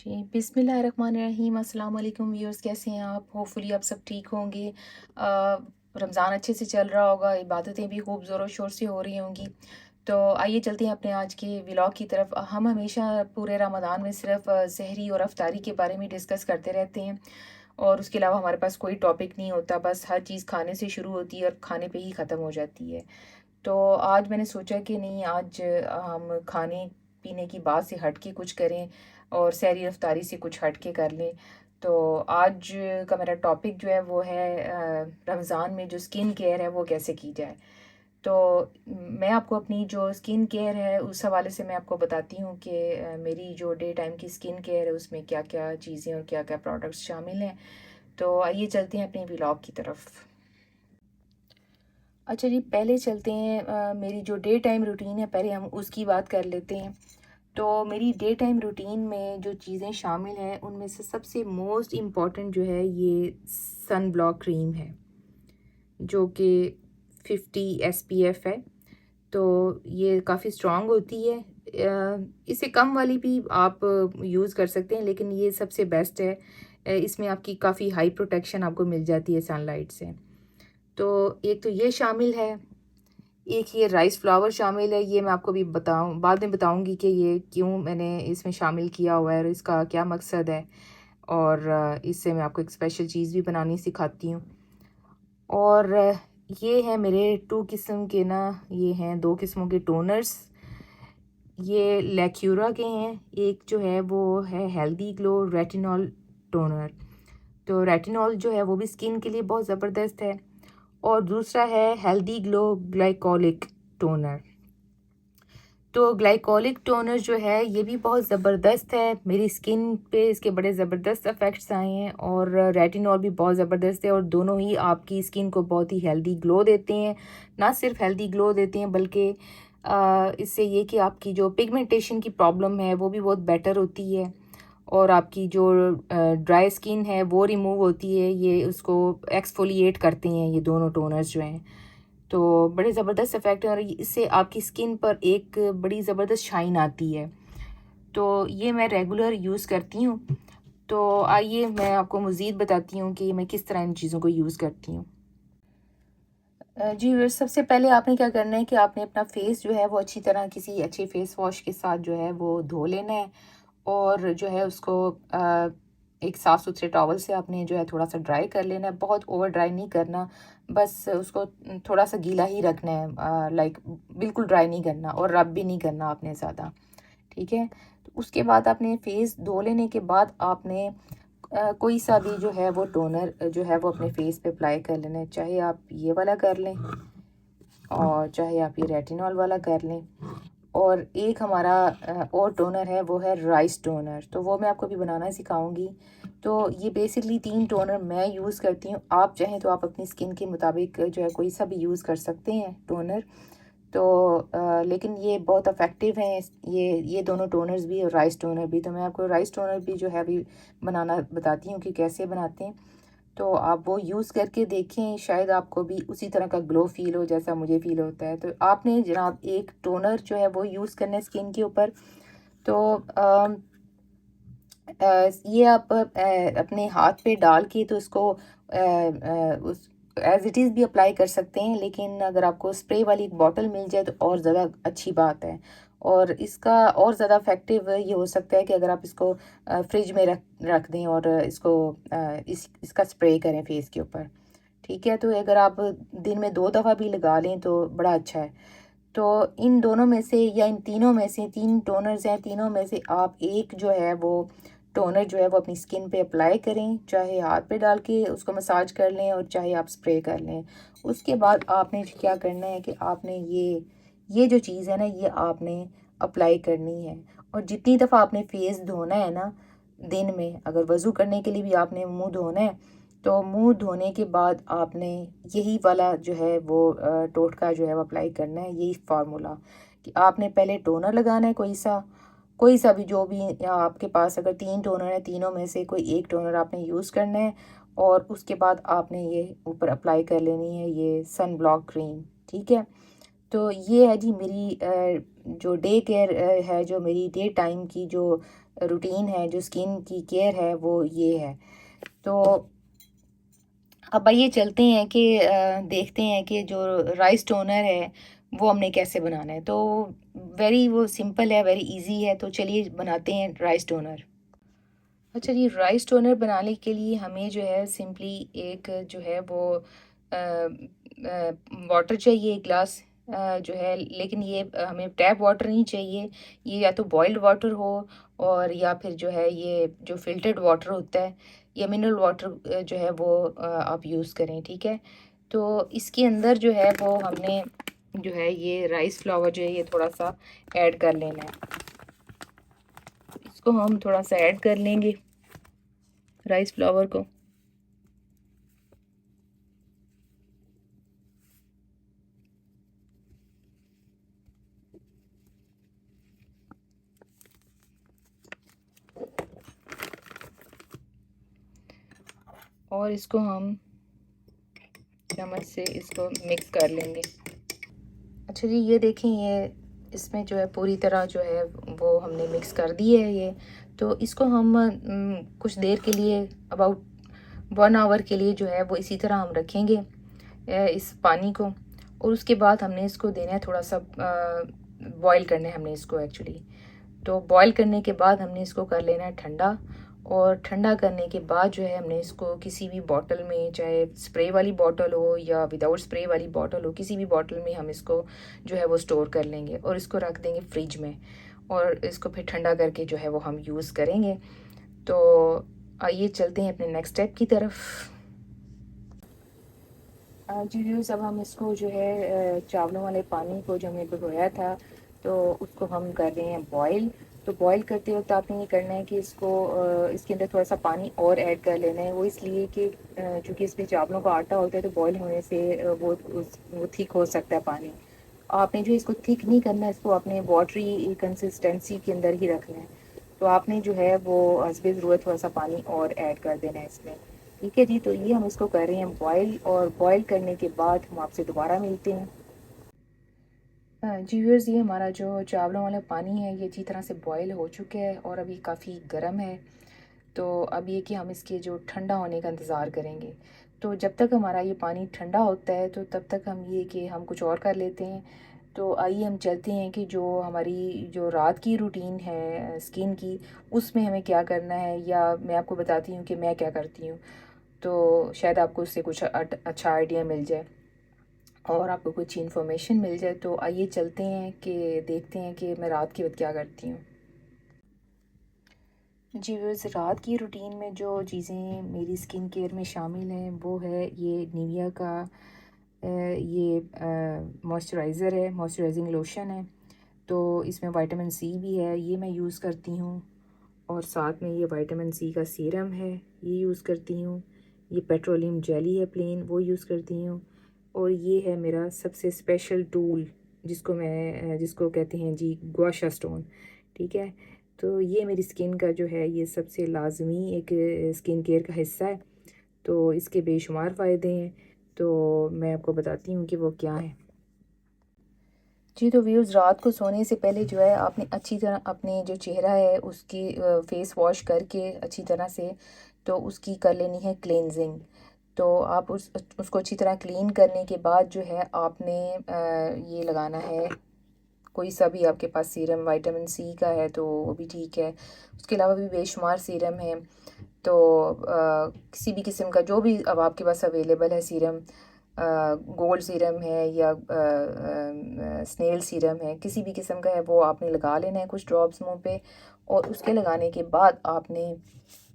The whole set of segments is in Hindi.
जी, बिस्मिल्लाहिर्रहमानिर्रहीम। अस्सलाम वालेकुम व्यूअर्स, कैसे हैं आप? होपफुली आप सब ठीक होंगे। रमज़ान अच्छे से चल रहा होगा, इबादतें भी खूब ज़ोरों शोर से हो रही होंगी। तो आइए चलते हैं अपने आज के व्लॉग की तरफ। हम हमेशा पूरे रमज़ान में सिर्फ़ सहरी और अफ्तारी के बारे में डिस्कस करते रहते हैं और उसके अलावा हमारे पास कोई टॉपिक नहीं होता। बस हर चीज़ खाने से शुरू होती है और खाने पे ही ख़त्म हो जाती है। तो आज मैंने सोचा कि नहीं, आज हम खाने पीने की बात से हट के कुछ करें और सहरी अफ्तारी से कुछ हट के कर लें। तो आज का मेरा टॉपिक जो है वो है रमज़ान में जो स्किन केयर है वो कैसे की जाए। तो मैं आपको अपनी जो स्किन केयर है उस हवाले से मैं आपको बताती हूँ कि मेरी जो डे टाइम की स्किन केयर है उसमें क्या क्या चीज़ें और क्या क्या प्रोडक्ट्स शामिल हैं। तो आइए चलते हैं अपने व्लॉग की तरफ। अच्छा जी, पहले चलते हैं मेरी जो डे टाइम रूटीन है पहले हम उसकी बात कर लेते हैं। तो मेरी डे टाइम रूटीन में जो चीज़ें शामिल हैं उनमें से सबसे मोस्ट इम्पॉर्टेंट जो है ये सन ब्लॉक क्रीम है, जो कि 50 एसपीएफ है। तो ये काफ़ी स्ट्रॉन्ग होती है। इससे कम वाली भी आप यूज़ कर सकते हैं, लेकिन ये सबसे बेस्ट है। इसमें आपकी काफ़ी हाई प्रोटेक्शन आपको मिल जाती है सनलाइट से। तो एक तो ये शामिल है, एक ये राइस फ्लावर शामिल है। ये मैं आपको भी बताऊँ बाद में बताऊँगी कि ये क्यों मैंने इसमें शामिल किया हुआ है और इसका क्या मकसद है। और इससे मैं आपको एक स्पेशल चीज़ भी बनानी सिखाती हूँ। और ये है मेरे 2 किस्म के ना, ये हैं 2 किस्मों के टोनर्स। ये लैक्यूरा के हैं। एक जो है वो है हेल्दी ग्लो रेटिनॉल टोनर। तो रेटिनॉल जो है वो भी स्किन के लिए बहुत ज़बरदस्त है। और दूसरा है हेल्दी ग्लो ग्लाइकोलिक टोनर। तो ग्लाइकोलिक टोनर जो है ये भी बहुत ज़बरदस्त है। मेरी स्किन पे इसके बड़े ज़बरदस्त इफ़ेक्ट्स आए हैं और रेटिनॉल भी बहुत ज़बरदस्त है और दोनों ही आपकी स्किन को बहुत ही हेल्दी ग्लो देते हैं। ना सिर्फ हेल्दी ग्लो देते हैं बल्कि इससे ये कि आपकी जो पिगमेंटेशन की प्रॉब्लम है वो भी बहुत बेटर होती है और आपकी जो ड्राई स्किन है वो रिमूव होती है। ये उसको एक्सफोलिएट करते हैं ये दोनों टोनर्स जो हैं। तो बड़े ज़बरदस्त इफ़ेक्ट है और इससे आपकी स्किन पर एक बड़ी ज़बरदस्त शाइन आती है। तो ये मैं रेगुलर यूज़ करती हूँ। तो आइए मैं आपको मज़ीद बताती हूँ कि मैं किस तरह इन चीज़ों को यूज़ करती हूँ। जी, सबसे पहले आपने क्या करना है कि आपने अपना फेस जो है वो अच्छी तरह किसी अच्छे फेस वॉश के साथ जो है वो धो लेना है और जो है उसको एक साफ़ सुथरे टॉवल से आपने जो है थोड़ा सा ड्राई कर लेना है। बहुत ओवर ड्राई नहीं करना, बस उसको थोड़ा सा गीला ही रखना है। लाइक बिल्कुल ड्राई नहीं करना और रब भी नहीं करना आपने ज़्यादा, ठीक है। तो उसके बाद आपने फेस धो लेने के बाद आपने कोई सा भी जो है वो टोनर जो है वो अपने फेस पे अप्लाई कर लेना है। चाहे आप ये वाला कर लें और चाहे आप ये रेटिनॉल वाला कर लें। और एक हमारा और टोनर है वो है राइस टोनर, तो वो मैं आपको अभी बनाना सिखाऊंगी। तो ये बेसिकली 3 टोनर मैं यूज़ करती हूँ। आप चाहें तो आप अपनी स्किन के मुताबिक जो है कोई सा भी यूज़ कर सकते हैं टोनर। तो लेकिन ये बहुत इफ़ेक्टिव हैं ये दोनों टोनर्स भी और राइस टोनर भी। तो मैं आपको राइस टोनर भी जो है अभी बनाना बताती हूँ कि कैसे बनाते हैं। तो आप वो यूज़ करके देखें, शायद आपको भी उसी तरह का ग्लो फ़ील हो जैसा मुझे फ़ील होता है। तो आपने जनाब एक टोनर जो है वो यूज़ करना है स्किन के ऊपर। तो ये आप अपने हाथ पे डाल के तो उसको उस एज़ इट इज़ भी अप्लाई कर सकते हैं, लेकिन अगर आपको स्प्रे वाली बॉटल मिल जाए तो और ज़्यादा अच्छी बात है। और इसका और ज़्यादा इफ़ेक्टिव ये हो सकता है कि अगर आप इसको फ्रिज में रख दें और इसको इसका स्प्रे करें फेस के ऊपर, ठीक है। तो अगर आप दिन में 2 दफ़ा भी लगा लें तो बड़ा अच्छा है। तो इन दोनों में से या इन तीनों में से 3 टोनर्स हैं, तीनों में से आप एक जो है वो टोनर जो है वो अपनी स्किन पे अप्लाई करें, चाहे हाथ पे डाल के उसको मसाज कर लें और चाहे आप स्प्रे कर लें। उसके बाद आपने क्या करना है कि आपने ये जो चीज़ है ना ये आपने अप्लाई करनी है। और जितनी दफ़ा आपने फेस धोना है ना दिन में, अगर वज़ू करने के लिए भी आपने मुँह धोना है तो मुंह धोने के बाद आपने यही वाला जो है वो टोटका जो है वो अप्लाई करना है। यही फार्मूला कि आपने पहले टोनर लगाना है कोई सा भी, जो भी या आपके पास अगर 3 टोनर है तीनों में से कोई एक टोनर आपने यूज़ करना है और उसके बाद आपने ये ऊपर अप्लाई कर लेनी है ये सन ब्लॉक क्रीम, ठीक है। तो ये है जी मेरी जो डे केयर है, जो मेरी डे टाइम की जो रूटीन है, जो स्किन की केयर है वो ये है। तो अब आइए चलते हैं कि देखते हैं कि जो राइस टोनर है वो हमने कैसे बनाना है। तो वेरी वो सिंपल है, वेरी इजी है। तो चलिए बनाते हैं राइस टोनर। अच्छा जी, राइस टोनर बनाने के लिए हमें जो है सिंपली एक जो है वो वाटर चाहिए, एक ग्लास जो है, लेकिन ये हमें टैप वाटर नहीं चाहिए। ये या तो बॉइल्ड वाटर हो और या फिर जो है ये जो फिल्टर्ड वाटर होता है या मिनरल वाटर जो है वो आप यूज़ करें, ठीक है। तो इसके अंदर जो है वो हमने जो है ये राइस फ्लावर जो है ये थोड़ा सा ऐड कर लेना है। इसको हम थोड़ा सा ऐड कर लेंगे, राइस फ्लावर को। और इसको हम चम्मच से इसको मिक्स कर लेंगे। अच्छा जी, ये देखें, ये इसमें जो है पूरी तरह जो है वो हमने मिक्स कर दी है ये। तो इसको हम कुछ देर के लिए, अबाउट 1 आवर के लिए जो है वो इसी तरह हम रखेंगे इस पानी को। और उसके बाद हमने इसको देना है थोड़ा सा बॉईल करना है हमने इसको एक्चुअली। तो बॉईल करने के बाद हमने इसको कर लेना है ठंडा। और ठंडा करने के बाद जो है हमने इसको किसी भी बॉटल में, चाहे स्प्रे वाली बॉटल हो या विदाउट स्प्रे वाली बॉटल हो, किसी भी बॉटल में हम इसको जो है वो स्टोर कर लेंगे और इसको रख देंगे फ्रिज में। और इसको फिर ठंडा करके जो है वो हम यूज़ करेंगे। तो आइए चलते हैं अपने नेक्स्ट स्टेप की तरफ। जी व्यूज़, अब हम इसको जो है चावलों वाले पानी को जो हमने भिगोया था तो उसको हम कर रहे हैं बॉईल। तो बॉईल करते वक्त आपने ये करना है कि इसको इसके अंदर थोड़ा सा पानी और ऐड कर लेना है। वो इसलिए कि चूँकि इसमें चावलों का आटा होता है तो बॉईल होने से वो थिक हो सकता है पानी। आपने जो इसको थिक नहीं करना है, इसको आपने वाटरी कंसिस्टेंसी के अंदर ही रखना है। तो आपने जो है वो हस्बे ज़रूरत थोड़ा सा पानी और ऐड कर देना है इसमें। ठीक है जी, तो ये हम इसको कर रहे हैं बॉईल। और बॉईल करने के बाद हम आपसे दोबारा मिलते हैं। जी व्यूअर्स, ये हमारा जो चावलों वाला पानी है ये अच्छी तरह से बॉईल हो चुका है और अभी काफ़ी गर्म है। तो अब ये कि हम इसके जो ठंडा होने का इंतज़ार करेंगे। तो जब तक हमारा ये पानी ठंडा होता है तो तब तक हम ये कि हम कुछ और कर लेते हैं। तो आइए हम चलते हैं कि जो हमारी जो रात की रूटीन है स्किन की, उसमें हमें क्या करना है, या मैं आपको बताती हूँ कि मैं क्या करती हूँ। तो शायद आपको उससे कुछ अच्छा आइडिया मिल जाए और आपको कुछ इन्फॉर्मेशन मिल जाए। तो आइए चलते हैं कि देखते हैं कि मैं रात के वक्त क्या करती हूँ। जी व्यूअर्स, रात की रूटीन में जो चीज़ें मेरी स्किन केयर में शामिल हैं वो है ये निविया का ये मॉइस्चराइज़र है, मॉइस्चराइजिंग लोशन है। तो इसमें विटामिन सी भी है, ये मैं यूज़ करती हूँ। और साथ में ये विटामिन सी का सीरम है, ये यूज़ करती हूँ। ये पेट्रोलियम जेली है प्लेन, वो यूज़ करती हूँ। और ये है मेरा सबसे स्पेशल टूल, जिसको कहते हैं जी गुआशा स्टोन, ठीक है। तो ये मेरी स्किन का जो है ये सबसे लाजमी एक स्किन केयर का हिस्सा है। तो इसके बेशुमार फ़ायदे हैं, तो मैं आपको बताती हूँ कि वो क्या है। जी, तो व्यूज़, रात को सोने से पहले जो है आपने अच्छी तरह अपने जो चेहरा है उसकी फेस वॉश करके अच्छी तरह से तो उसकी कर लेनी है क्लेंजिंग। तो आप उसको अच्छी तरह क्लीन करने के बाद जो है आपने ये लगाना है, कोई सा भी आपके पास सीरम विटामिन सी का है तो वो भी ठीक है। उसके अलावा भी बेशुमार सीरम है। तो किसी भी किस्म का जो भी अब आपके पास अवेलेबल है सीरम, गोल्ड सीरम है या स्नेल सीरम है, किसी भी किस्म का है वो आपने लगा लेना है कुछ ड्रॉप्स मुंह पे। और उसके लगाने के बाद आपने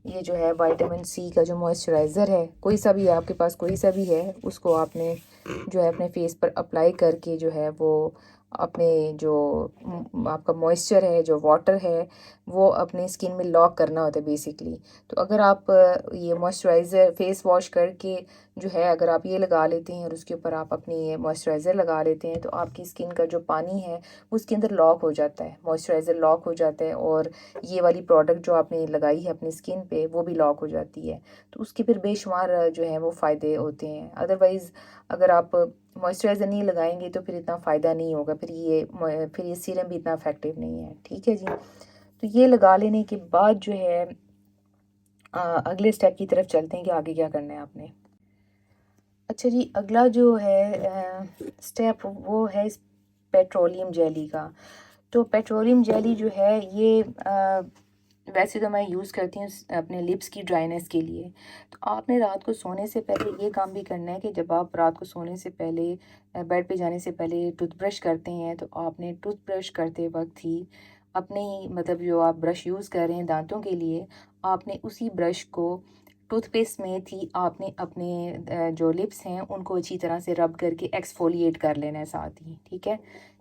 ये जो है विटामिन सी का जो मॉइस्चराइज़र है, कोई सा भी है आपके पास, कोई सा भी है, उसको आपने जो है अपने फेस पर अप्लाई करके जो है वो अपने जो आपका मॉइस्चर है, जो वाटर है, वो अपने स्किन में लॉक करना होता है बेसिकली। तो अगर आप ये मॉइस्चराइज़र फेस वॉश करके जो है अगर आप ये लगा लेते हैं और उसके ऊपर आप अपनी ये मॉइस्चराइज़र लगा लेते हैं तो आपकी स्किन का जो पानी है उसके अंदर लॉक हो जाता है, मॉइस्चराइज़र लॉक हो जाता है। और ये वाली प्रोडक्ट जो आपने लगाई है अपनी स्किन पे वो भी लॉक हो जाती है। तो उसके फिर बेशुमार जो है वो फ़ायदे होते हैं। अदरवाइज़ अगर आप मॉइस्चराइज़र नहीं लगाएंगे तो फिर इतना फ़ायदा नहीं होगा, फिर ये सीरम भी इतना इफेक्टिव नहीं है, ठीक है जी। तो ये लगा लेने के बाद जो है अगले स्टेप की तरफ चलते हैं कि आगे क्या करना है आपने। अच्छा जी, अगला जो है स्टेप वो है इस पेट्रोलियम जेली का। तो पेट्रोलियम जेली जो है ये वैसे तो मैं यूज़ करती हूँ अपने लिप्स की ड्राइनेस के लिए। तो आपने रात को सोने से पहले ये काम भी करना है कि जब आप रात को सोने से पहले बेड पे जाने से पहले टूथब्रश करते हैं, तो आपने टूथब्रश करते वक्त ही अपने ही मतलब जो आप ब्रश यूज़ कर रहे हैं दांतों के लिए, आपने उसी ब्रश को टूथपेस्ट में थी आपने अपने जो लिप्स हैं उनको अच्छी तरह से रब करके एक्सफोलिएट कर लेना है साथ ही, ठीक है।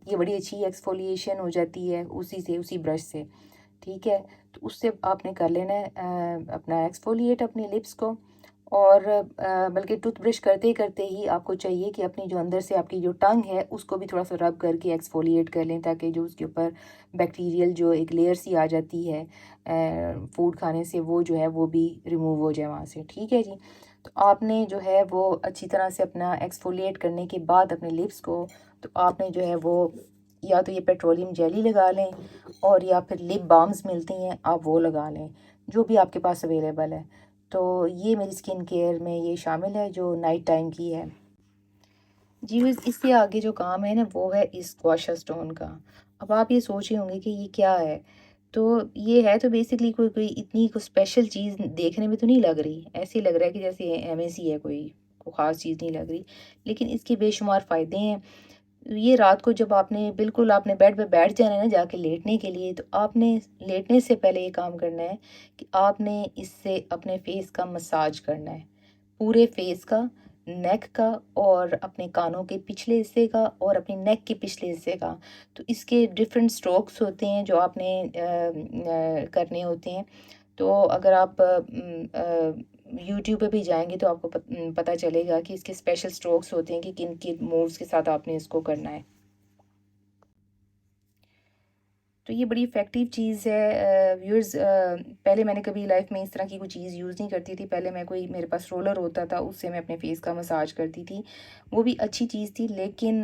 ये बड़ी अच्छी एक्सफोलिएशन हो जाती है उसी ब्रश से, ठीक है। तो उससे आपने कर लेना है अपना एक्सफोलिएट अपने लिप्स को। और बल्कि टूथब्रश करते करते ही आपको चाहिए कि अपनी जो अंदर से आपकी जो टंग है उसको भी थोड़ा सा रब करके एक्सफोलिएट कर लें, ताकि जो उसके ऊपर बैक्टीरियल जो एक लेयर सी आ जाती है फूड खाने से, वो जो है वो भी रिमूव हो जाए वहाँ से, ठीक है जी। तो आपने जो है वो अच्छी तरह से अपना एक्सफोलिएट करने के बाद अपने लिप्स को, तो आपने जो है वो या तो ये पेट्रोलियम जेली लगा लें और या फिर लिप बाम्स मिलती हैं आप वो लगा लें, जो भी आपके पास अवेलेबल है। तो ये मेरी स्किन केयर में ये शामिल है जो नाइट टाइम की है जी। बस इससे आगे जो काम है ना वो है इस गुआशा स्टोन का। अब आप ये सोच रहे होंगे कि ये क्या है। तो ये है तो बेसिकली कोई कोई इतनी कोई स्पेशल चीज़ देखने में तो नहीं लग रही, ऐसे लग रहा है कि जैसे एमएसी है, कोई ख़ास चीज़ नहीं लग रही, लेकिन इसके बेशुमार फ़ायदे हैं। ये रात को जब आपने बेड पे बैठ जाना है ना जाके लेटने के लिए, तो आपने लेटने से पहले ये काम करना है कि आपने इससे अपने फेस का मसाज करना है, पूरे फेस का, नेक का और अपने कानों के पिछले हिस्से का और अपने नेक के पिछले हिस्से का। तो इसके डिफरेंट स्ट्रोक्स होते हैं जो आपने करने होते हैं। तो अगर आप यूट्यूब पे भी जाएंगे तो आपको पता चलेगा कि इसके स्पेशल स्ट्रोक्स होते हैं कि किन किन मूव्स के साथ आपने इसको करना है। तो ये बड़ी इफ़ेक्टिव चीज़ है व्यूअर्स। पहले मैंने कभी लाइफ में इस तरह की कोई चीज़ यूज़ नहीं करती थी। पहले मैं कोई मेरे पास रोलर होता था, उससे मैं अपने फेस का मसाज करती थी, वो भी अच्छी चीज़ थी। लेकिन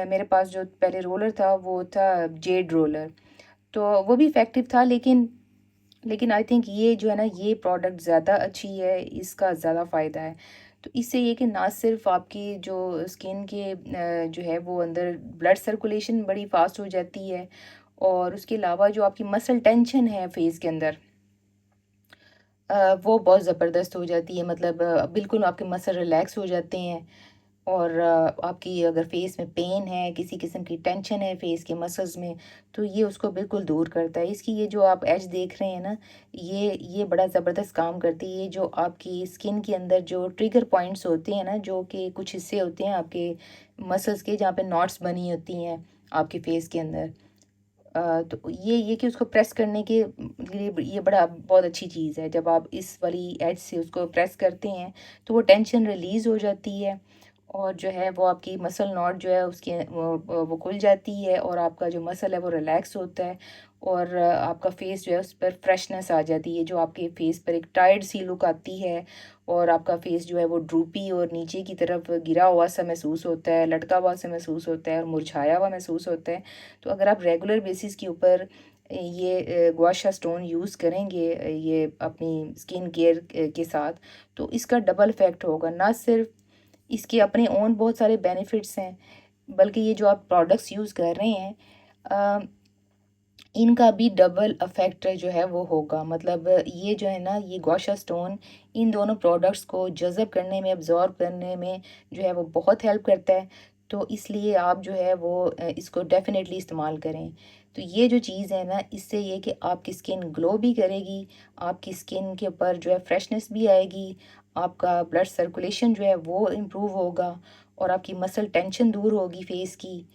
मेरे पास जो पहले रोलर था वो था जेड रोलर, तो वो भी इफ़ेक्टिव था। लेकिन आई थिंक ये जो है ना ये प्रोडक्ट ज़्यादा अच्छी है, इसका ज़्यादा फ़ायदा है। तो इससे ये कि ना सिर्फ आपकी जो स्किन के जो है वो अंदर ब्लड सर्कुलेशन बड़ी फास्ट हो जाती है, और उसके अलावा जो आपकी मसल टेंशन है फेस के अंदर वो बहुत ज़बरदस्त हो जाती है। मतलब बिल्कुल आपके मसल रिलैक्स हो जाते हैं। और आपकी अगर फेस में पेन है, किसी किस्म की टेंशन है फेस के मसल्स में, तो ये उसको बिल्कुल दूर करता है। इसकी ये जो आप एज देख रहे हैं ना, ये बड़ा ज़बरदस्त काम करती है। ये जो आपकी स्किन के अंदर जो ट्रिगर पॉइंट्स होते हैं ना, जो कि कुछ हिस्से होते हैं आपके मसल्स के जहाँ पे नॉट्स बनी होती हैं आपके फेस के अंदर, तो ये कि उसको प्रेस करने के लिए ये बड़ा बहुत अच्छी चीज़ है। जब आप इस वाली एज से उसको प्रेस करते हैं तो वो टेंशन रिलीज़ हो जाती है, और जो है वो आपकी मसल नॉट जो है उसकी वो खुल जाती है, और आपका जो मसल है वो रिलैक्स होता है, और आपका फेस जो है उस पर फ्रेशनेस आ जाती है। जो आपके फेस पर एक टायर्ड सी लुक आती है, और आपका फेस जो है वो ड्रूपी और नीचे की तरफ गिरा हुआ सा महसूस होता है, लटका हुआ सा महसूस होता है और मुरझाया हुआ महसूस होता है। तो अगर आप रेगुलर बेसिस के ऊपर ये गुआशा स्टोन यूज़ करेंगे ये अपनी स्किन केयर के साथ, तो इसका डबल इफ़ेक्ट होगा। ना सिर्फ इसके अपने ओन बहुत सारे बेनिफिट्स हैं, बल्कि ये जो आप प्रोडक्ट्स यूज़ कर रहे हैं अ, इनका भी डबल इफ़ेक्ट जो है वो होगा। मतलब ये जो है ना ये गौशा स्टोन इन दोनों प्रोडक्ट्स को जज़ब करने में, अब्ज़ॉर्ब करने में जो है वो बहुत हेल्प करता है। तो इसलिए आप जो है वो इसको डेफ़िनेटली इस्तेमाल करें। तो ये जो चीज़ है ना, इससे ये कि आपकी स्किन ग्लो भी करेगी, आपकी स्किन के ऊपर जो है फ्रेशनेस भी आएगी, आपका ब्लड सर्कुलेशन जो है वो इम्प्रूव होगा, और आपकी मसल टेंशन दूर होगी फेस की,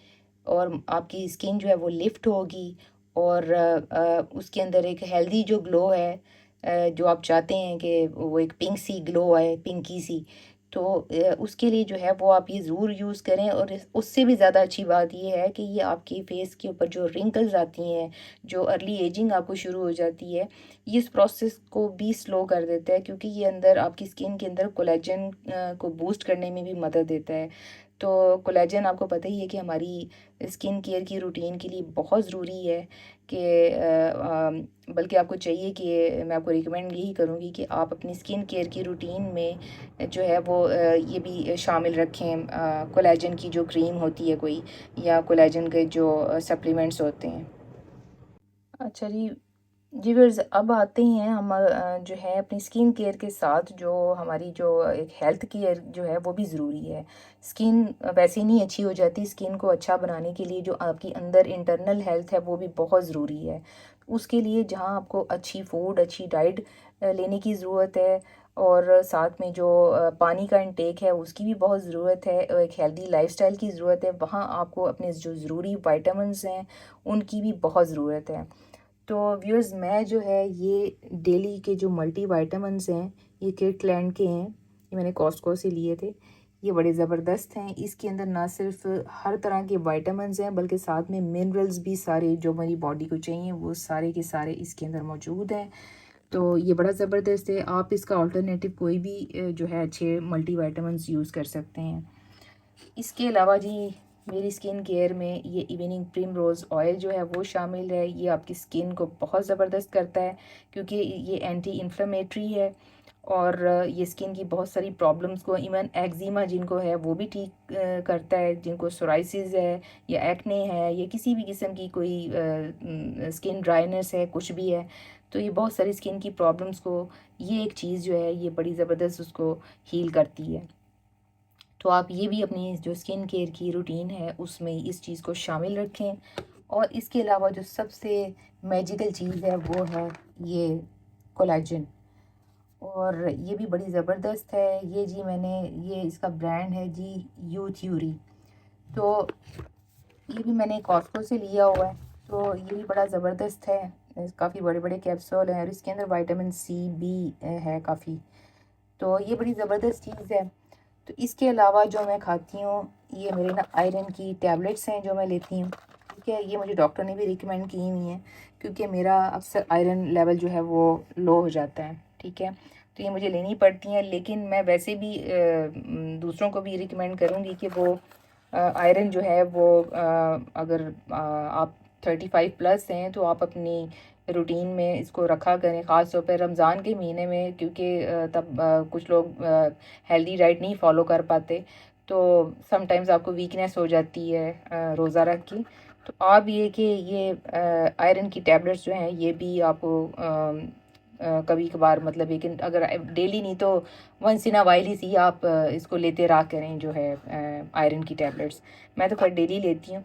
और आपकी स्किन जो है वो लिफ्ट होगी, और उसके अंदर एक हेल्दी जो ग्लो है जो आप चाहते हैं कि वो एक पिंक सी ग्लो आए, पिंकी सी। तो उसके लिए जो है वो आप ये ज़रूर यूज़ करें। और उससे भी ज़्यादा अच्छी बात ये है कि ये आपकी फेस के ऊपर जो रिंकल्स आती हैं, जो अर्ली एजिंग आपको शुरू हो जाती है, ये इस प्रोसेस को भी स्लो कर देता है, क्योंकि ये अंदर आपकी स्किन के अंदर कोलेजन को बूस्ट करने में भी मदद देता है। तो कोलेजन आपको पता ही है कि हमारी स्किन केयर की रूटीन के लिए बहुत ज़रूरी है कि बल्कि आपको चाहिए कि मैं आपको रिकमेंड यही करूँगी कि आप अपनी स्किन केयर की रूटीन में जो है वो ये भी शामिल रखें, कोलेजन की जो क्रीम होती है कोई, या कोलेजन के जो सप्लीमेंट्स होते हैं। अच्छा जी, जी व्यूअर्स, अब आते हैं हम जो है अपनी स्किन केयर के साथ जो हमारी जो एक हेल्थ केयर जो है वो भी ज़रूरी है। स्किन वैसे ही नहीं अच्छी हो जाती, स्किन को अच्छा बनाने के लिए जो आपकी अंदर इंटरनल हेल्थ है वो भी बहुत ज़रूरी है। उसके लिए जहाँ आपको अच्छी फूड, अच्छी डाइट लेने की ज़रूरत है, और साथ में जो पानी का इंटेक है उसकी भी बहुत ज़रूरत है, एक हेल्दी लाइफस्टाइल की ज़रूरत है, वहाँ आपको अपने जो ज़रूरी विटामिन्स हैं उनकी भी बहुत ज़रूरत है। तो व्यूअर्स, मैं जो है ये डेली के जो मल्टी विटामिन्स हैं, ये किर्कलैंड के हैं, ये मैंने कॉस्टको से लिए थे। ये बड़े ज़बरदस्त हैं, इसके अंदर ना सिर्फ हर तरह के विटामिन्स हैं बल्कि साथ में मिनरल्स भी सारे जो मेरी बॉडी को चाहिए वो सारे के सारे इसके अंदर मौजूद हैं। तो ये बड़ा ज़बरदस्त है, आप इसका अल्टरनेटिव कोई भी जो है अच्छे मल्टी विटामिन्स यूज़ कर सकते हैं। इसके अलावा जी, मेरी स्किन केयर में ये इवनिंग प्रिमरोज़ ऑयल जो है वो शामिल है। ये आपकी स्किन को बहुत ज़बरदस्त करता है क्योंकि ये एंटी इन्फ्लेमेटरी है, और ये स्किन की बहुत सारी प्रॉब्लम्स को, इवन एक्जिमा जिनको है वो भी ठीक करता है, जिनको सोराइसिस है या एक्ने है या किसी भी किस्म की कोई स्किन ड्राइनेस है, कुछ भी है, तो ये बहुत सारी स्किन की प्रॉब्लम्स को ये एक चीज़ जो है ये बड़ी ज़बरदस्त उसको हील करती है। तो आप ये भी अपनी जो स्किन केयर की रूटीन है उसमें इस चीज़ को शामिल रखें। और इसके अलावा जो सबसे मैजिकल चीज़ है वो है ये कोलेजन, और ये भी बड़ी ज़बरदस्त है। ये जी मैंने, ये इसका ब्रांड है जी यू थ्योरी। तो ये भी मैंने कॉस्को से लिया हुआ है। तो ये भी बड़ा ज़बरदस्त है, काफ़ी बड़े बड़े कैप्सूल हैं और इसके अंदर विटामिन सी भी है काफ़ी। तो ये बड़ी ज़बरदस्त चीज़ है। तो इसके अलावा जो मैं खाती हूँ, ये मेरे ना आयरन की टैबलेट्स हैं जो मैं लेती हूँ, ठीक है। ये मुझे डॉक्टर ने भी रिकमेंड की हुई हैं क्योंकि मेरा अक्सर आयरन लेवल जो है वो लो हो जाता है, ठीक है। तो ये मुझे लेनी पड़ती हैं, लेकिन मैं वैसे भी दूसरों को भी रिकमेंड करूँगी कि वो आयरन जो है वो अगर आप 35 प्लस हैं तो आप अपनी रूटीन में इसको रखा करें, ख़ास तौर पे रमज़ान के महीने में, क्योंकि तब कुछ लोग हेल्दी डाइट नहीं फॉलो कर पाते, तो समटाइम्स आपको वीकनेस हो जाती है रोज़ा रख की। तो आप ये कि ये आयरन की टैबलेट्स जो हैं ये भी आपको कभी कभार, मतलब लेकिन अगर डेली नहीं तो once in a while he सी आप इसको लेते रहा करें जो है आयरन की टैबलेट्स। मैं तो खैर डेली लेती हूँ।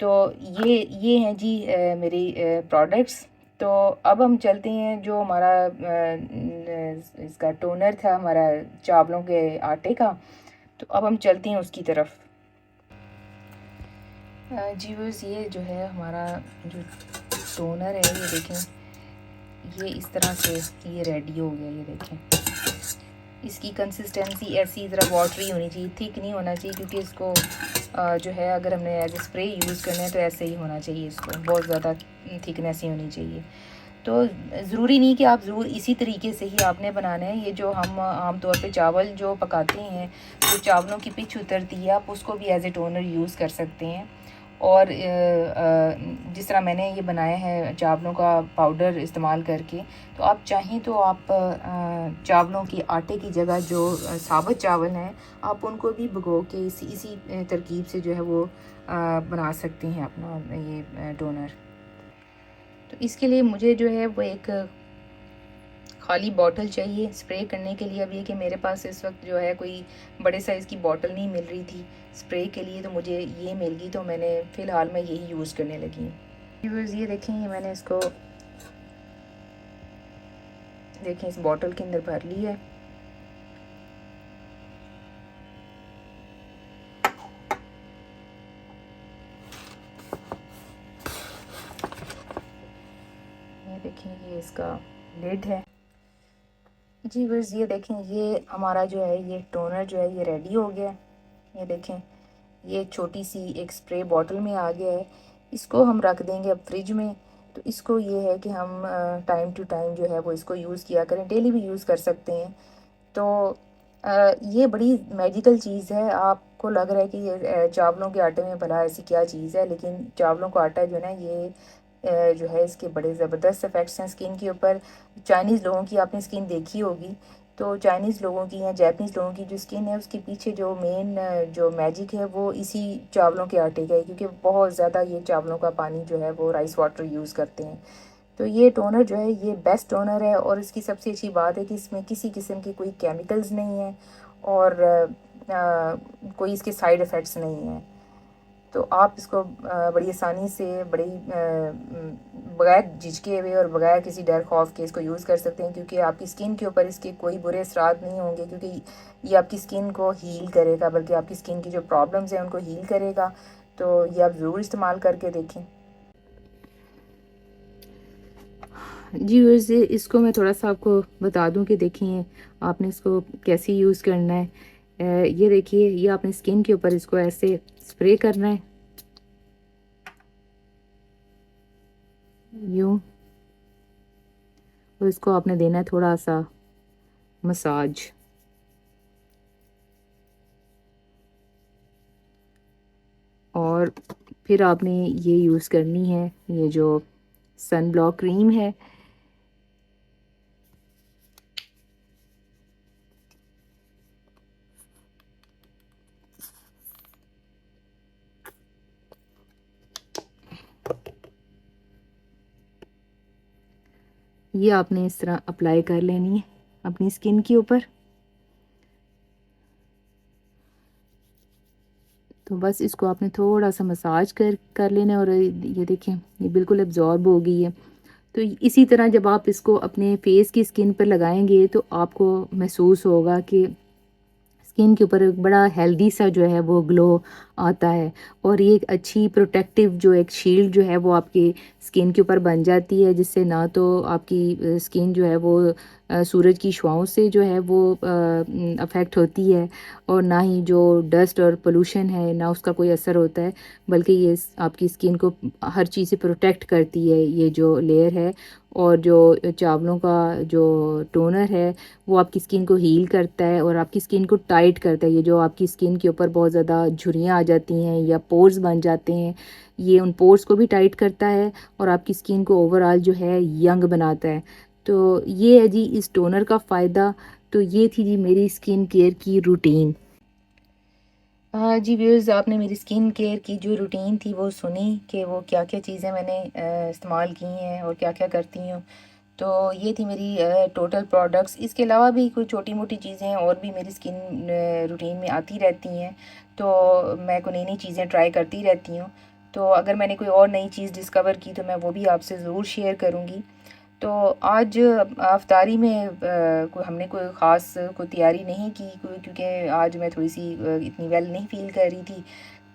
तो ये हैं जी मेरी प्रोडक्ट्स। तो अब हम चलते हैं, जो हमारा इसका टोनर था हमारा चावलों के आटे का, तो अब हम चलते हैं उसकी तरफ। जी बस, ये जो है हमारा जो टोनर है ये देखें, ये इस तरह से ये रेडी हो गया। ये देखें, इसकी कंसिस्टेंसी ऐसी ज़रा वाटरी होनी चाहिए, थिक नहीं होना चाहिए, क्योंकि इसको जो है अगर हमने एज ए स्प्रे यूज़ करना है तो ऐसे ही होना चाहिए, इसको बहुत ज़्यादा थिकनेस ही होनी चाहिए। तो ज़रूरी नहीं कि आप ज़रूर इसी तरीके से ही आपने बनाना है। ये जो हम आम तौर पे चावल जो पकाते हैं, जो चावलों की पिच उतरती है, आप उसको भी एज ए टोनर यूज़ कर सकते हैं। और जिस तरह मैंने ये बनाया है चावलों का पाउडर इस्तेमाल करके, तो आप चाहें तो आप चावलों के आटे की जगह जो साबुत चावल हैं, आप उनको भी भिगो के इसी तरकीब से जो है वो बना सकते हैं अपना ये टोनर। तो इसके लिए मुझे जो है वो एक खाली बॉटल चाहिए स्प्रे करने के लिए। अब ये कि मेरे पास इस वक्त जो है कोई बड़े साइज़ की बॉटल नहीं मिल रही थी स्प्रे के लिए, तो मुझे ये मिल गई, तो मैंने फ़िलहाल मैं यही यूज़ करने लगी हूँ। व्यूअर्स, ये देखें, ये मैंने इसको देखें इस बॉटल के अंदर भर ली है। ये देखें, ये इसका लिड है। जी बस, ये देखें, ये हमारा जो है ये टोनर जो है ये रेडी हो गया है। ये देखें, ये छोटी सी एक स्प्रे बॉटल में आ गया है। इसको हम रख देंगे अब फ्रिज में। तो इसको ये है कि हम टाइम टू टाइम जो है वो इसको यूज़ किया करें, डेली भी यूज़ कर सकते हैं। तो ये बड़ी मैजिकल चीज़ है। आपको लग रहा है कि ये चावलों के आटे में भला ऐसी क्या चीज़ है, लेकिन चावलों का आटा जो है ना, ये जो है इसके बड़े ज़बरदस्त इफ़ेक्ट्स हैं स्किन के ऊपर। चाइनीज़ लोगों की आपने स्किन देखी होगी, तो चाइनीज़ लोगों की या जापानीज़ लोगों की जो स्किन है उसके पीछे जो मेन जो मैजिक है वो इसी चावलों के आटे का है, क्योंकि बहुत ज़्यादा ये चावलों का पानी जो है वो राइस वाटर यूज़ करते हैं। तो ये टोनर जो है ये बेस्ट टोनर है, और इसकी सबसे अच्छी बात है कि इसमें किसी किस्म के कोई केमिकल्स नहीं हैं, और कोई इसके साइड इफ़ेक्ट्स नहीं हैं। तो आप इसको बड़ी आसानी से बगैर झिझके हुए और बगैर किसी डर खौफ के इसको यूज़ कर सकते हैं, क्योंकि आपकी स्किन के ऊपर इसके कोई बुरे असरात नहीं होंगे, क्योंकि ये आपकी स्किन को हील करेगा, बल्कि आपकी स्किन की जो प्रॉब्लम्स हैं उनको हील करेगा। तो ये आप ज़रूर इस्तेमाल करके देखें। जी वैसे इसको मैं थोड़ा सा आपको बता दूं कि देखिए आपने इसको कैसे यूज़ करना है। ये देखिए, ये आपने स्किन के ऊपर इसको ऐसे स्प्रे करना है, यूँ, और इसको आपने देना है थोड़ा सा मसाज। और फिर आपने ये यूज़ करनी है, ये जो सन ब्लॉक क्रीम है, ये आपने इस तरह अप्लाई कर लेनी है अपनी स्किन के ऊपर। तो बस इसको आपने थोड़ा सा मसाज कर लेना है, और ये देखें ये बिल्कुल एब्जॉर्ब हो गई है। तो इसी तरह जब आप इसको अपने फेस की स्किन पर लगाएंगे तो आपको महसूस होगा कि स्किन के ऊपर एक बड़ा हेल्दी सा जो है वो ग्लो आता है, और ये एक अच्छी प्रोटेक्टिव जो एक शील्ड जो है वो आपकी स्किन के ऊपर बन जाती है, जिससे ना तो आपकी स्किन जो है वो सूरज की शुआओं से जो है वो अफेक्ट होती है, और ना ही जो डस्ट और पोल्यूशन है ना उसका कोई असर होता है, बल्कि ये आपकी स्किन को हर चीज़ से प्रोटेक्ट करती है ये जो लेयर है। और जो चावलों का जो टोनर है वो आपकी स्किन को हील करता है और आपकी स्किन को टाइट करता है। ये जो आपकी स्किन के ऊपर बहुत ज़्यादा झुर्रियाँ आ जाती हैं या पोर्स बन जाते हैं, ये उन पोर्स को भी टाइट करता है और आपकी स्किन को ओवरऑल जो है यंग बनाता है। तो ये है जी इस टोनर का फ़ायदा। तो ये थी जी मेरी स्किन केयर की रूटीन। जी व्यूअर्स, आपने मेरी स्किन केयर की जो रूटीन थी वो सुनी कि वो क्या क्या चीज़ें मैंने इस्तेमाल की हैं और क्या क्या करती हूँ। तो ये थी मेरी टोटल प्रोडक्ट्स। इसके अलावा भी कुछ छोटी मोटी चीज़ें और भी मेरी स्किन रूटीन में आती रहती हैं, तो मैं को नई नई चीज़ें ट्राई करती रहती हूँ। तो अगर मैंने कोई और नई चीज़ डिस्कवर की तो मैं वो भी आपसे ज़रूर शेयर करूँगी। तो आज अफ्तारी में हमने कोई ख़ास कोई तैयारी नहीं की, क्योंकि आज मैं थोड़ी सी इतनी वेल नहीं फील कर रही थी।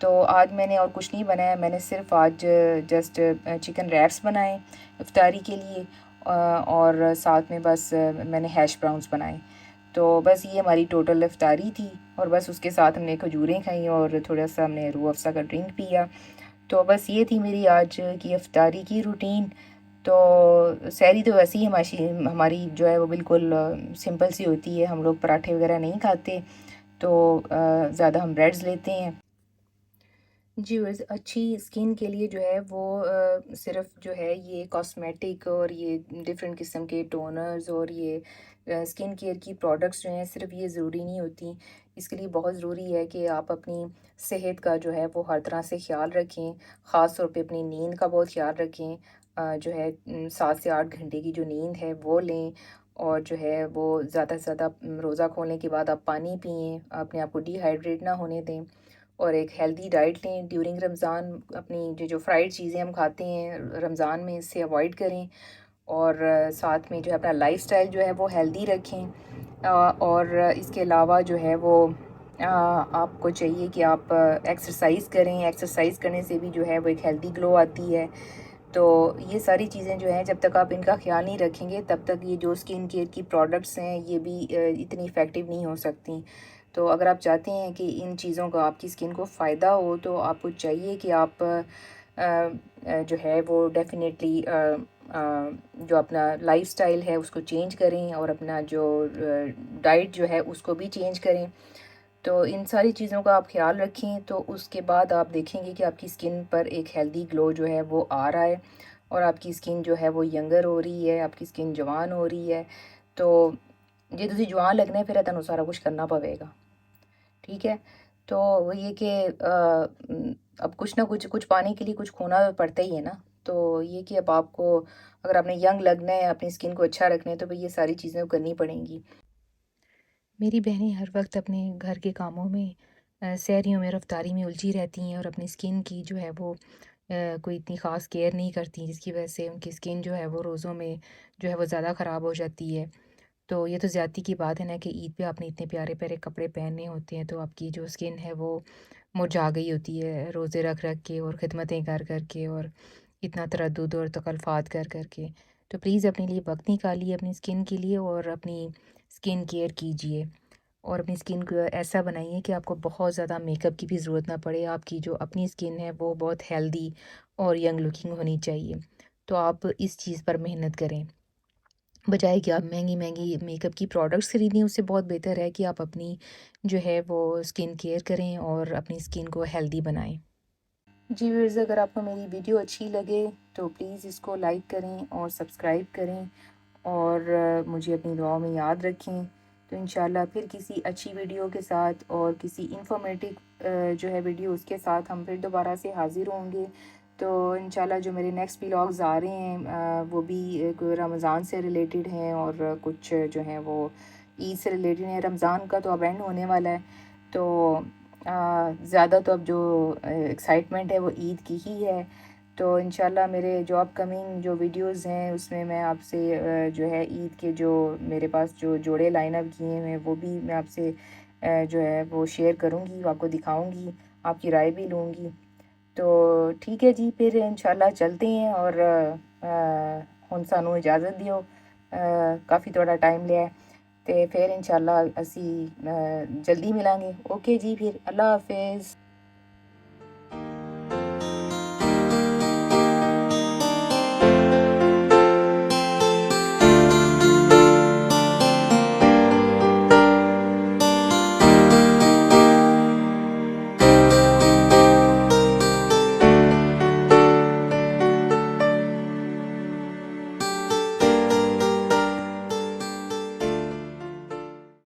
तो आज मैंने और कुछ नहीं बनाया, मैंने सिर्फ आज जस्ट चिकन रैप्स बनाए इफ्तारी के लिए, और साथ में बस मैंने हैश ब्राउन्स बनाए। तो बस ये हमारी टोटल इफ्तारी थी, और बस उसके साथ हमने खजूरें खाई और थोड़ा सा हमने रूह अफ़ज़ा का ड्रिंक पिया। तो बस ये थी मेरी आज की इफ्तारी की रूटीन। तो सहरी तो वैसे ही हमारी हमारी जो है वो बिल्कुल सिंपल सी होती है, हम लोग पराठे वगैरह नहीं खाते, तो ज़्यादा हम ब्रेड्स लेते हैं। जी वैसे अच्छी स्किन के लिए जो है वो सिर्फ जो है ये कॉस्मेटिक और ये डिफरेंट किस्म के टोनर्स और ये स्किन केयर की प्रोडक्ट्स जो हैं सिर्फ ये ज़रूरी नहीं होती। इसके लिए बहुत ज़रूरी है कि आप अपनी सेहत का जो है वो हर तरह से ख्याल रखें, ख़ास तौर पे अपनी नींद का बहुत ख्याल रखें। जो है 7 से 8 घंटे की जो नींद है वो लें, और जो है वो ज़्यादा से ज़्यादा रोज़ा खोलने के बाद आप पानी पिएँ, अपने आप को डिहाइड्रेट ना होने दें, और एक हेल्दी डाइट लें ड्यूरिंग रमज़ान। अपनी जो जो फ्राइड चीज़ें हम खाते हैं रमज़ान में इससे अवॉइड करें, और साथ में जो है अपना लाइफस्टाइल जो है वो हेल्दी रखें। और इसके अलावा जो है वो आपको चाहिए कि आप एक्सरसाइज करें। एक्सरसाइज करने से भी जो है वो एक हेल्दी ग्लो आती है। तो ये सारी चीज़ें जो हैं जब तक आप इनका ख्याल नहीं रखेंगे तब तक ये जो स्किन केयर की प्रोडक्ट्स हैं ये भी इतनी इफ़ेक्टिव नहीं हो सकती। तो अगर आप चाहते हैं कि इन चीज़ों का आपकी स्किन को फ़ायदा हो तो आपको चाहिए कि आप जो है वो डेफ़िनेटली जो अपना लाइफस्टाइल है उसको चेंज करें और अपना जो डाइट जो है उसको भी चेंज करें। तो इन सारी चीज़ों का आप ख्याल रखें, तो उसके बाद आप देखेंगे कि आपकी स्किन पर एक हेल्दी ग्लो जो है वो आ रहा है और आपकी स्किन जो है वो यंगर हो रही है, आपकी स्किन जवान हो रही है। तो जे तुसी जवान लगना है फिर तुहानू सारा कुछ करना पवेगा, ठीक है। तो वो ये कि अब कुछ ना कुछ पाने के लिए कुछ खोना तो पड़ता ही है ना। तो ये कि अब आपको अगर आपने यंग लगना है, अपनी स्किन को अच्छा रखना है, तो भाई ये सारी चीज़ें करनी पड़ेंगी। मेरी बहनें हर वक्त अपने घर के कामों में सहरियों में रफ्तारी में उलझी रहती हैं और अपनी स्किन की जो है वो कोई इतनी ख़ास केयर नहीं करती, जिसकी वजह से उनकी स्किन जो है वो रोज़ों में जो है वो ज़्यादा ख़राब हो जाती है। तो ये तो ज़्यादती की बात है ना कि ईद पे आपने इतने प्यारे प्यारे कपड़े पहने होते हैं, तो आपकी जो स्किन है वो मुरझा गई होती है रोज़े रख रख के और ख़िदमतें कर कर के और इतना तरद्दुद और तकल्फ़ात कर कर के। तो प्लीज़ अपने लिए वक्त निकालिए अपनी स्किन के लिए और अपनी स्किन केयर कीजिए और अपनी स्किन को ऐसा बनाइए कि आपको बहुत ज़्यादा मेकअप की भी ज़रूरत ना पड़े। आपकी जो अपनी स्किन है वो बहुत हेल्दी और यंग लुकिंग होनी चाहिए। तो आप इस चीज़ पर मेहनत करें। बजाए कि आप महंगी-महंगी मेकअप की प्रोडक्ट्स खरीदें, उससे बहुत बेहतर है कि आप अपनी जो है वो स्किन केयर करें और अपनी स्किन को हेल्दी बनाएँ। जी व्यूअर्स, अगर आपको मेरी वीडियो अच्छी लगे तो प्लीज़ इसको लाइक करें और सब्सक्राइब करें और मुझे अपनी दुआओं में याद रखें। तो इंशाल्लाह फिर किसी अच्छी वीडियो के साथ और किसी इन्फॉर्मेटिव जो है वीडियो उसके साथ हम फिर दोबारा से हाज़िर होंगे। तो इंशाल्लाह जो मेरे नेक्स्ट व्लॉग्स आ रहे हैं वो भी रमज़ान से रिलेटेड हैं और कुछ जो हैं वो ईद से रिलेटेड हैं। रमज़ान का तो अब एंड होने वाला है, तो ज़्यादा तो अब जो एक्साइटमेंट है वो ईद की ही है। तो इंशाल्लाह मेरे जो अपकमिंग जो वीडियोज़ हैं उसमें मैं आपसे जो है ईद के जो मेरे पास जो जोड़े लाइन अप किए हैं वो भी मैं आपसे जो है वो शेयर करूँगी, आपको दिखाऊँगी, आपकी राय भी लूँगी। तो ठीक है जी, फिर इंशाल्लाह चलते हैं और हुण सानू इजाज़त दियो, काफ़ी थोड़ा टाइम लिया है। तो फिर इंशाल्लाह असी जल्दी मिलांगे। ओके जी, फिर अल्लाह हाफिज़।